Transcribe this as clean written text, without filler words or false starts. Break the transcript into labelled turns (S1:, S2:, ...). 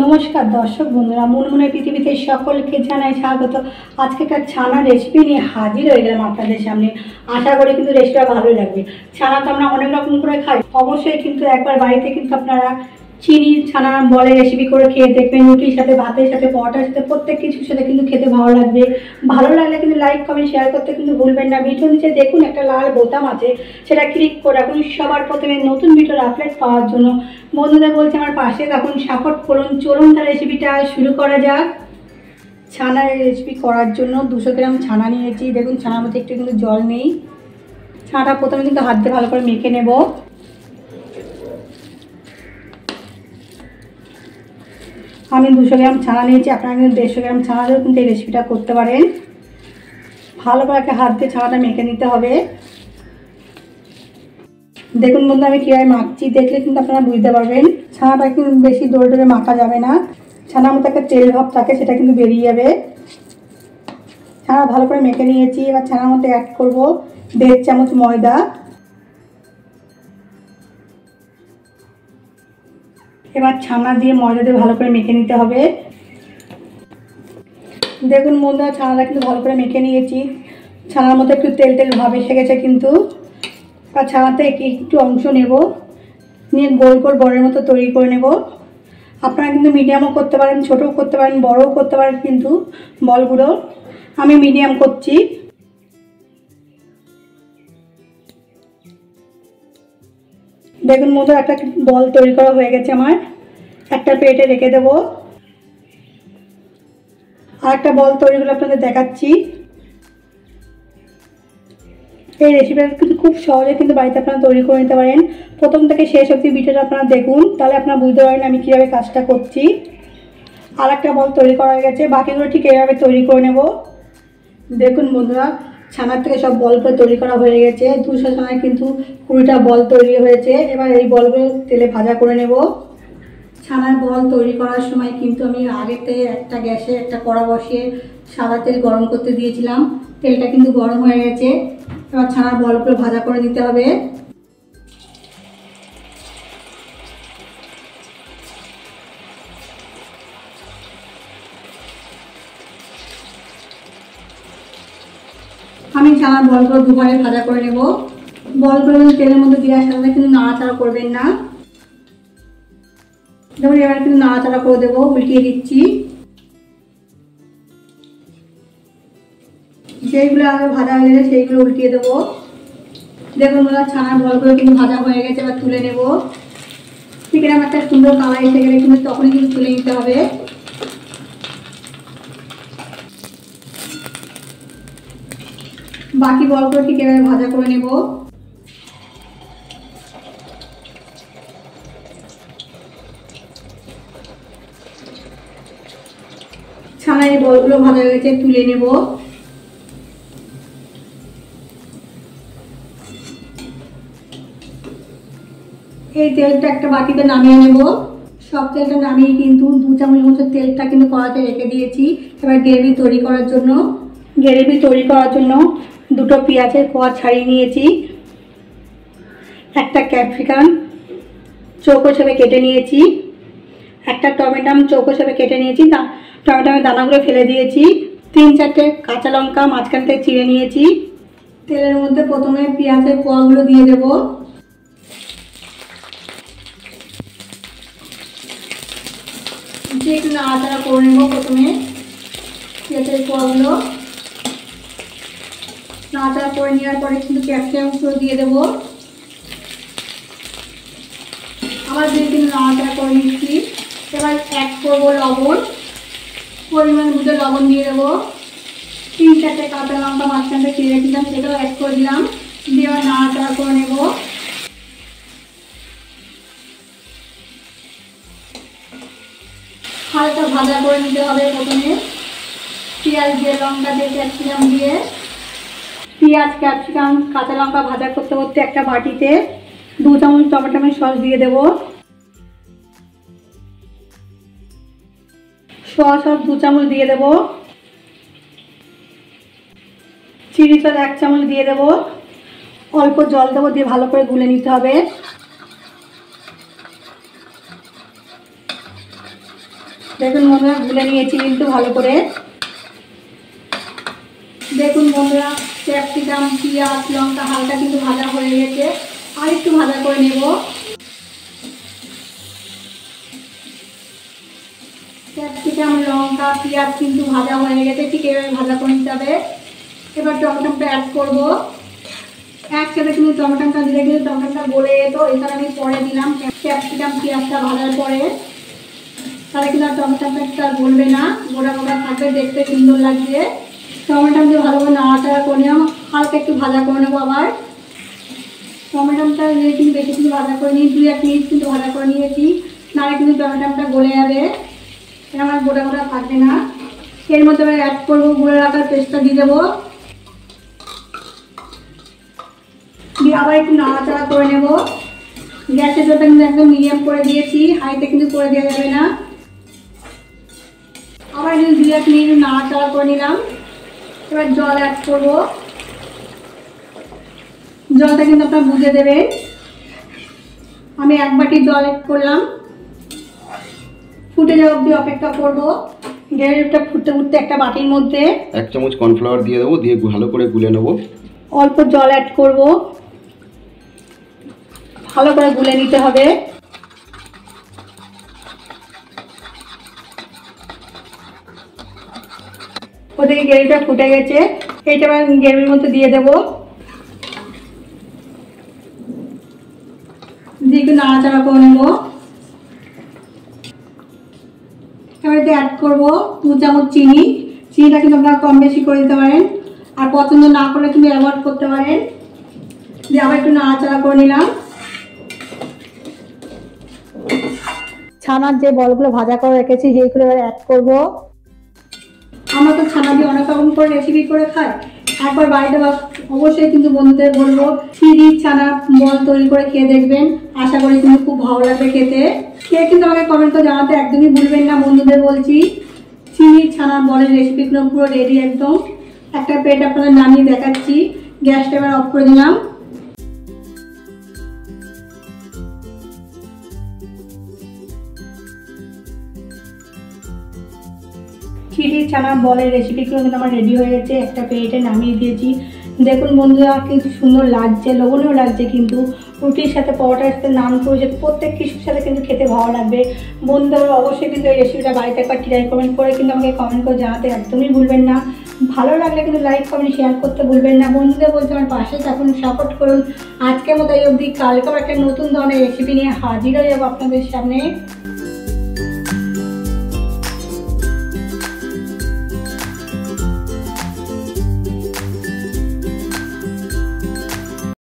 S1: নমস্কার দর্শক বন্ধুরা, মুনমুনের পৃথিবীতে সকলকে জানাই স্বাগত। আজকে একটা ছানা রেসিপি নিয়ে হাজির হয়ে গেলাম আপনাদের সামনে। আশা করি কিন্তু রেসিপিটা ভালোই লাগবে। ছানা তো আমরা অনেক রকম করে খাই, অবশ্যই কিন্তু একবার বাড়িতে কিন্তু আপনারা চিনি ছানা বলে রেসিপি করে খেয়ে দেখবেন। রুটির সাথে, ভাতের সাথে, পরোটার সাথে, প্রত্যেক কিছুর সাথে কিন্তু খেতে ভালো লাগবে। ভালো লাগলে কিন্তু লাইক কমেন্ট শেয়ার করতে কিন্তু ভুলবেন না। ভিডিও নিচে দেখুন একটা লাল বোতাম আছে, সেটা ক্লিক করে রাখুন সবার প্রথমে নতুন ভিডিওর আপডেট পাওয়ার জন্য। বন্ধুদের বলছে আমার পাশে তখন সাপোর্ট করুন। চলুন তার রেসিপিটা শুরু করা যাক। ছানার রেসিপি করার জন্য 200 গ্রাম ছানা নিয়েছি। দেখুন ছানার মধ্যে একটু কিন্তু জল নেই। ছানাটা প্রথমে কিন্তু হাত দিয়ে ভালো করে মেখে নেব। আমি 200 গ্রাম ছানা নিয়েছি, আপনারা কিন্তু 150 গ্রাম ছানা দিয়েও কিন্তু এই রেসিপিটা করতে পারেন। ভালো করে একটা হাত দিয়ে ছানাটা মেখে নিতে হবে। দেখুন বন্ধু আমি কীভাবে মাখছি, দেখলে কিন্তু আপনারা বুঝতে পারবেন। ছানাটা কিন্তু বেশি দৌড়ে দৌড়ে মাখা যাবে না, ছানার মধ্যে একটা তেল ভাব থাকে সেটা কিন্তু বেরিয়ে যাবে। ছানা ভালো করে মেখে নিয়েছি। এবার ছানার মধ্যে অ্যাড করব 1.5 চামচ ময়দা। এবার ছানা দিয়ে ময়দা দিয়ে ভালো করে মেখে নিতে হবে। দেখুন বন্ধুরা ছানাটা কিন্তু ভালো করে মেখে নিয়েছি। ছানার মধ্যে একটু তেল তেল ভাব এসে গেছে কিন্তু। আর ছানাতে একটু অংশ নেব, নিয়ে গোল গোল বড়ের মতো তৈরি করে নেব। আপনারা কিন্তু মিডিয়ামও করতে পারেন, ছোটও করতে পারেন, বড়ও করতে পারেন। কিন্তু বলগুলো আমি মিডিয়াম করছি। দেখুন মতো একটা বল তৈরি করা হয়ে গেছে আমার। একটা প্লেটে রেখে দেব। আর একটা বল তৈরি করে আপনাদের দেখাচ্ছি। এই রেসিপিটা কিন্তু খুব সহজে কিন্তু বাড়িতে আপনারা তৈরি করে নিতে পারেন। প্রথম থেকে শেষ অবধি ভিডিওটা আপনারা দেখুন, তাহলে আপনারা বুঝতে পারেন আমি কীভাবে কাজটা করছি। আর একটা বল তৈরি করা হয়ে গেছে, বাকিগুলো ঠিক এইভাবে তৈরি করে নেব। দেখুন বন্ধুরা ছানার থেকে সব বলগুলো তৈরি করা হয়ে গেছে। 200 ছানায় কিন্তু 20টা বল তৈরি হয়েছে। এবার এই বলগুলো তেলে ভাজা করে নেব। ছানার বল তৈরি করার সময় কিন্তু আমি আগেতে একটা গ্যাসে একটা কড়া বসিয়ে সাদা তেল গরম করতে দিয়েছিলাম। তেলটা কিন্তু গরম হয়ে গেছে। এবার ছানার বলগুলো ভাজা করে নিতে হবে। আমি ছানার বলগুলো দুবারে ভাজা করে নেব। বলগুলো তেলের মধ্যে দেওয়ার সাথে কিন্তু নাড়াচাড়া করবেন না। যেমন এবার কিন্তু নাড়াচাড়া করে দেবো, উল্টিয়ে দিচ্ছি। যেইগুলো আগে ভাজা হয়ে গেছে সেইগুলো উল্টিয়ে দেবো। দেখুন বন্ধুরা ছানার বলগুলো কিন্তু ভাজা হয়ে গেছে। এবার তুলে নেব। ঠিক এরকম একটা সুন্দর কালার এসে গেলে কিন্তু তখনই কিন্তু তুলে নিতে হবে। বাকি বলগুলো ঠিক এভাবে ভাজা করে নেব। ছানার এই বলগুলো ভাজা হয়ে গেছে, তুলে নেব। এই তেলটা একটা বাটিতে নামিয়ে নেব। সব তেলটা নামিয়ে কিন্তু 2 চামচ মতো তেলটা কিন্তু কড়াতে রেখে দিয়েছি। এবার গ্রেভি তৈরি করার জন্য দুটো পেঁয়াজের কোয়া ছাড়িয়ে নিয়েছি। একটা ক্যাপসিকাম চৌকো হিসেবে কেটে নিয়েছি। একটা টমেটো চৌকো হিসেবে কেটে নিয়েছি, টমেটোর দানাগুলো ফেলে দিয়েছি। 3-4টে কাঁচা লঙ্কা মাঝখান থেকে চিড়ে নিয়েছি। তেলের মধ্যে প্রথমে পেঁয়াজের কোয়াগুলো দিয়ে দেব। একটু নাড়াচাড়া করে নেব। প্রথমে পেঁয়াজের কোয়াগুলো নাড়াচাড়া করে নেওয়ার পরে কিন্তু ক্যাপসিকামগুলো দিয়ে দেবো। আবার দিয়ে কিন্তু নাড়াচাড়া করে নিচ্ছি। এবার অ্যাড করবো লবণ, পরিমাণ বুঝে লবণ দিয়ে দেবো। 3-4টে কাঁচা লঙ্কা মাঝখানটা চিড়ে রেখেছিলাম, সেটাও অ্যাড করে দিলাম। দিয়ে আবার নাড়াচাড়া করে নেব। হালকা ভাজা করে নিতে হবে। প্রথমে পেঁয়াজ দিয়ে, লঙ্কা দিয়ে, ক্যাপসিকাম দিয়ে, পেঁয়াজ ক্যাপসিকাম কাঁচা লঙ্কা ভাজা করতে করতে একটা বাটিতে 2 চামচ টমেটো সস দিয়ে দেব। সস 2 চামচ দিয়ে দেব। চিলি সস 1 চামচ দিয়ে দেব। অল্প জল দেবো, দিয়ে ভালো করে গুলে নিতে হবে। দেখুন বন্ধুরা গুলে নিয়েছি কিন্তু ভালো করে। দেখুন বন্ধুরা ক্যাপসিকাম, পেঁয়াজ, লঙ্কা হালকা কিন্তু ভাজা হয়ে গেছে, আর একটু ভাজা করে নেব। ক্যাপসিকাম, লঙ্কা, পেঁয়াজ কিন্তু ভাজা হয়ে গেছে, ঠিক এভাবে ভাজা করে নিতে হবে। এবার টমেটোটা অ্যাড করব। একসাথে কিন্তু টমেটোটা দিলে কিন্তু টমেটোটা গলে যেত, এখানে আমি পরে দিলাম ক্যাপসিকাম পেঁয়াজটা ভাজার পরে, তাহলে কিন্তু আর টমেটোটা গলবে না, গোটা গোটা থাকবে, দেখতে সুন্দর লাগবে। টমেটো দিয়ে ভালো করে নাড়াচাড়া করে নিলাম, হালকা একটু ভাজা করে নেবো। আবার টমেটোটা দিয়ে কিন্তু বেশি কিন্তু ভাজা করে নিই, 2-1 মিনিট কিন্তু ভাজা করে নিয়েছি, নাহলে কিন্তু টমেটোটা গলে যাবে, আমার গোটা গোটা থাকবে না। এর মধ্যে আবার অ্যাড করবো গুঁড়ো রাখার পেস্টটা দিয়ে দেবো, দিয়ে আবার একটু নাড়াচাড়া করে নেব। গ্যাসের জলটা কিন্তু একদম মিডিয়াম করে দিয়েছি, হাইতে কিন্তু করে দেওয়া যাবে না। আবার কিন্তু 2-1 মিনিট নাড়াচাড়া করে নিলাম। এবার জল অ্যাড করব, জলটা কিন্তু আপনারা বুঝে দেবেন। আমি 1 বাটি জল অ্যাড করলাম, ফুটে যাওয়া অবধি অপেক্ষা করব। গ্রেভিটা ফুটতে ফুটতে একটা বাটির মধ্যে
S2: 1 চামচ কর্নফ্লাওয়ার দিয়ে দেবো, দিয়ে ভালো করে গুলে নেব।
S1: অল্প জল অ্যাড করব, ভালো করে গুলে নিতে হবে। ওদিকে গ্রেভিটা ফুটে গেছে, এইটা আমি গ্রেভির মধ্যে দিয়ে দেবো, দিয়ে একটু নাড়াচাড়া করে নেব। এবার এতে অ্যাড করবো 2 চামচ চিনি। চিনিটা কিন্তু আপনারা কম বেশি করে দিতে পারেন, আর পছন্দ না করলে কিন্তু অ্যাভয়েড করতে পারেন। দিয়ে আবার একটু নাড়াচাড়া করে নিলাম। ছানার যে বলগুলো ভাজা করে রেখেছি সেইগুলো এবার অ্যাড করবো। আমরা তো ছানা দিয়ে অনেক রকম করে রেসিপি করে খাই, একবার বাড়িতে অবশ্যই কিন্তু বন্ধুদের বলবো চিনি ছানা বল তৈরি করে খেয়ে দেখবেন, আশা করি কিন্তু খুব ভালো লাগবে খেতে। খেয়ে কিন্তু আমাকে কমেন্ট করে জানাতে একদমই ভুলবেন না বন্ধুদের বলছি। চিনি ছানা বলের রেসিপিগুলো পুরো রেডি একদম। একটা প্লেট আপনাদের নামিয়ে দেখাচ্ছি, গ্যাসটা এবার অফ করে দিলাম। চিনি ছানা বলের রেসিপিগুলো কিন্তু আমার রেডি হয়ে গেছে, একটা প্লেটে নামিয়ে দিয়েছি। দেখুন বন্ধুরা কিন্তু সুন্দর লাগছে, লোভনীয় লাগছে, কিন্তু রুটির সাথে পরোটার সাথে নান করে সাথে প্রত্যেক কিছুর সাথে কিন্তু খেতে ভালো লাগবে। বন্ধুরা অবশ্যই কিন্তু এই রেসিপিটা বাড়িতে একবার ট্রাই কমেন্ট করে কিন্তু আমাকে কমেন্ট করে জানাতে একদমই ভুলবেন না। ভালো লাগলে কিন্তু লাইক কমেন্ট শেয়ার করতে ভুলবেন না। বন্ধুদের বলতে আমার পাশে থাকুন, সাপোর্ট করুন। আজকের মতো এই অবধি, কালকেও একটা নতুন ধরনের রেসিপি নিয়ে হাজির হয়ে যাবো আপনাদের সামনে।